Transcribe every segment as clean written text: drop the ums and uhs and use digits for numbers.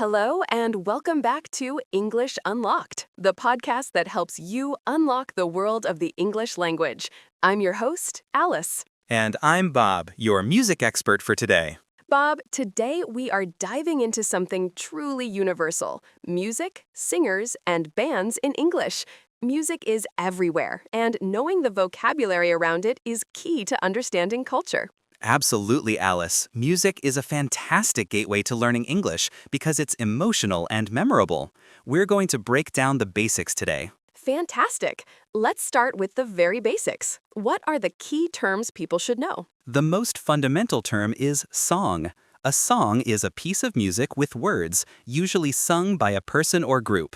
Hello, and welcome back to English Unlocked, the podcast that helps you unlock the world of the English language. I'm your host, Alice. And I'm Bob, your music expert for today. Bob, today we are diving into something truly universal: music, singers, and bands in English. Music is everywhere, and knowing the vocabulary around it is key to understanding culture. Absolutely, Alice. Music is a fantastic gateway to learning English because it's emotional and memorable. We're going to break down the basics today. Fantastic! Let's start with the very basics. What are the key terms people should know? The most fundamental term is song. A song is a piece of music with words, usually sung by a person or group.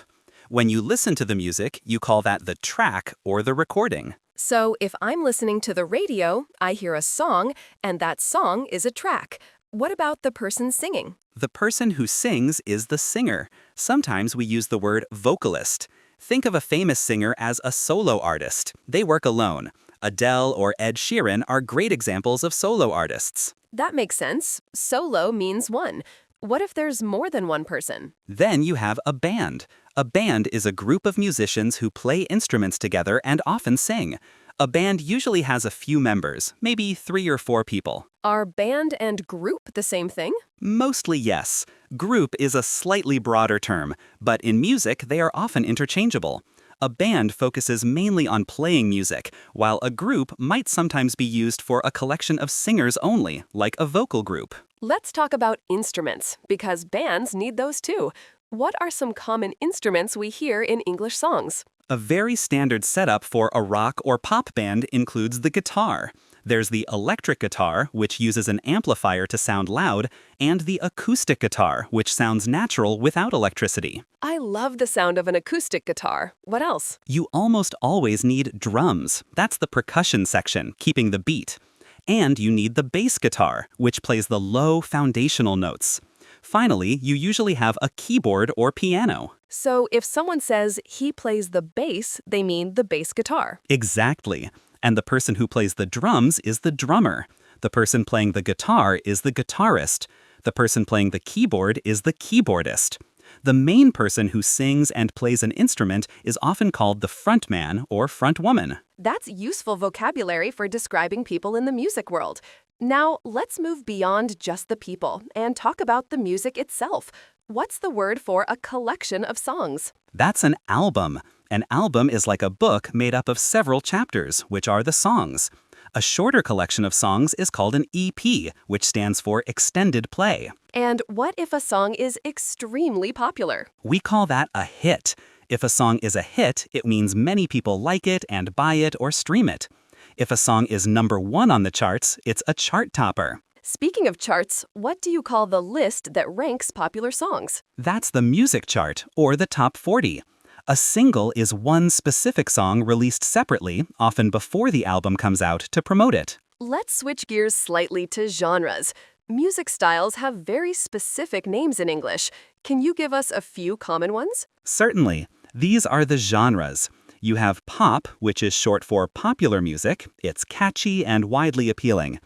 When you listen to the music, you call that the track or the recording. So if I'm listening to the radio, I hear a song, and that song is a track. What about the person singing? The person who sings is the singer. Sometimes we use the word vocalist. Think of a famous singer as a solo artist. They work alone. Adele or Ed Sheeran are great examples of solo artists. That makes sense. Solo means one. What if there's more than one person? Then you have a band. A band is a group of musicians who play instruments together and often sing. A band usually has a few members, maybe 3 or 4 people. Are band and group the same thing? Mostly yes. Group is a slightly broader term, but in music they are often interchangeable. A band focuses mainly on playing music, while a group might sometimes be used for a collection of singers only, like a vocal group. Let's talk about instruments, because bands need those too. What are some common instruments we hear in English songs? A very standard setup for a rock or pop band includes the guitar. There's the electric guitar, which uses an amplifier to sound loud, and the acoustic guitar, which sounds natural without electricity. I love the sound of an acoustic guitar. What else? You almost always need drums. That's the percussion section, keeping the beat. And you need the bass guitar, which plays the low foundational notes. Finally, you usually have a keyboard or piano. So if someone says he plays the bass, they mean the bass guitar. Exactly. And the person who plays the drums is the drummer. The person playing the guitar is the guitarist. The person playing the keyboard is the keyboardist. The main person who sings and plays an instrument is often called the frontman or frontwoman. That's useful vocabulary for describing people in the music world. Now, let's move beyond just the people and talk about the music itself. What's the word for a collection of songs? That's an album. An album is like a book made up of several chapters, which are the songs. A shorter collection of songs is called an EP, which stands for extended play. And what if a song is extremely popular? We call that a hit. If a song is a hit, it means many people like it and buy it or stream it. If a song is number 1 on the charts, it's a chart topper. Speaking of charts, what do you call the list that ranks popular songs? That's the music chart, or the top 40. A single is one specific song released separately, often before the album comes out, to promote it. Let's switch gears slightly to genres. Music styles have very specific names in English. Can you give us a few common ones? Certainly. These are the genres. You have pop, which is short for popular music. It's catchy and widely appealing.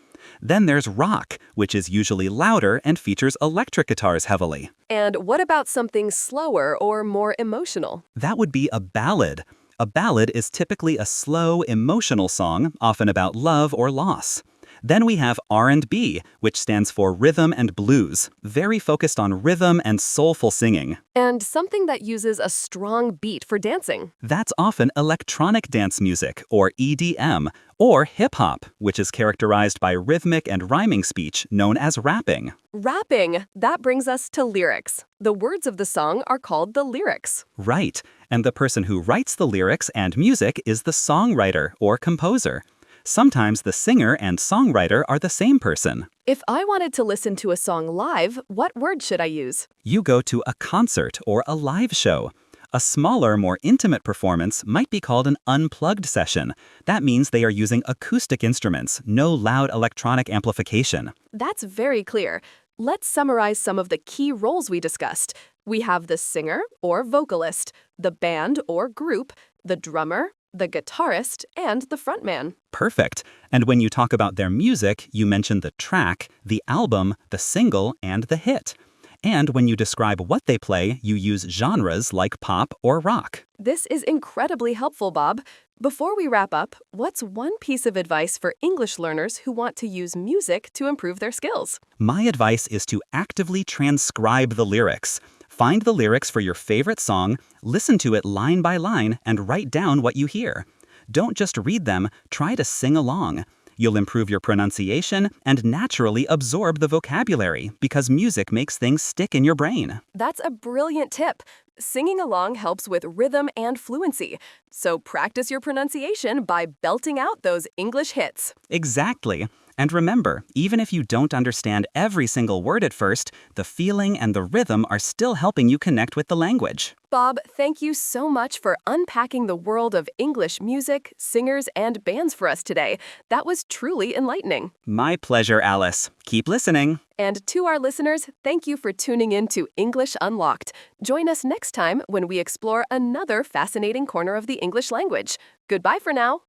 Then there's rock, which is usually louder and features electric guitars heavily. And what about something slower or more emotional? That would be a ballad. A ballad is typically a slow, emotional song, often about love or loss. Then we have R&B, which stands for rhythm and blues, very focused on rhythm and soulful singing. And something that uses a strong beat for dancing. That's often electronic dance music, or EDM, or hip-hop, which is characterized by rhythmic and rhyming speech known as rapping. Rapping, that brings us to lyrics. The words of the song are called the lyrics. Right, and the person who writes the lyrics and music is the songwriter or composer. Sometimes the singer and songwriter are the same person. If I wanted to listen to a song live, what word should I use? You go to a concert or a live show. A smaller, more intimate performance might be called an unplugged session. That means they are using acoustic instruments, no loud electronic amplification. That's very clear. Let's summarize some of the key roles we discussed. We have the singer or vocalist, the band or group, the drummer, the guitarist, and the frontman. Perfect. And when you talk about their music, you mention the track, the album, the single, and the hit. And when you describe what they play, you use genres like pop or rock. This is incredibly helpful, Bob. Before we wrap up, what's one piece of advice for English learners who want to use music to improve their skills? My advice is to actively transcribe the lyrics. Find the lyrics for your favorite song, listen to it line by line, and write down what you hear. Don't just read them, try to sing along. You'll improve your pronunciation and naturally absorb the vocabulary because music makes things stick in your brain. That's a brilliant tip. Singing along helps with rhythm and fluency. So practice your pronunciation by belting out those English hits. Exactly. And remember, even if you don't understand every single word at first, the feeling and the rhythm are still helping you connect with the language. Bob, thank you so much for unpacking the world of English music, singers, and bands for us today. That was truly enlightening. My pleasure, Alice. Keep listening. And to our listeners, thank you for tuning in to English Unlocked. Join us next time when we explore another fascinating corner of the English language. Goodbye for now.